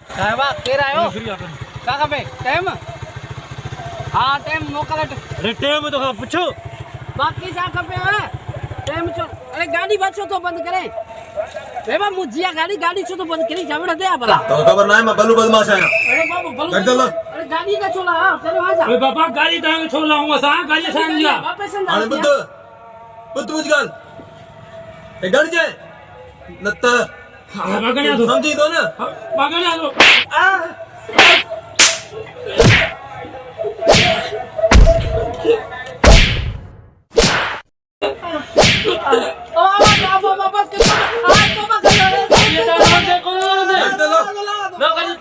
साहबा केर आयो का खपे टाइम हां टाइम मोकल अरे टाइम तो पूछो बाकी छा खपे टाइम चो अरे गाड़ी बचो तो बंद करे बेबा मुजिया गाड़ी छो तो बंद करी जावड़ दे भला तो खबर ना है मैं बल्लू बदमाश आया अरे बाबू बल्लू कर दो अरे गाड़ी का छोला हां चलो आ जा अरे बाबा गाड़ी तांग छोला हूं असा गाड़ी सांग लिया वापस आने बुद्ध मुझगल ए डर जाए नत्त मगण्या तो समझी दो ना मगण्या तो ओ बाबा वापस के आ तो बस ये तो देखो कर दो ना गाड़ी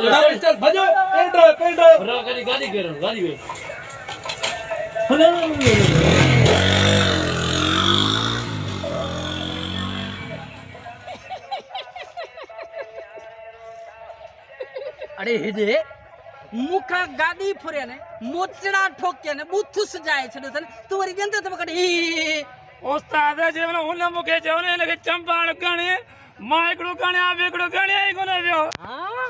नो चल भजो पेन ड्राइव गाड़ी करो गाड़ी में अरे हेजे मुखा गाड़ी फुरे ने मोचड़ा ठोके ने बुथुस जाए छने तू वरी जंदे त कडी उस्ताद जे मन हुन मुके चवने लगे चंपाण गणे मां एकड़ो गणे आ एकड़ो गणे आई कोने वियो हां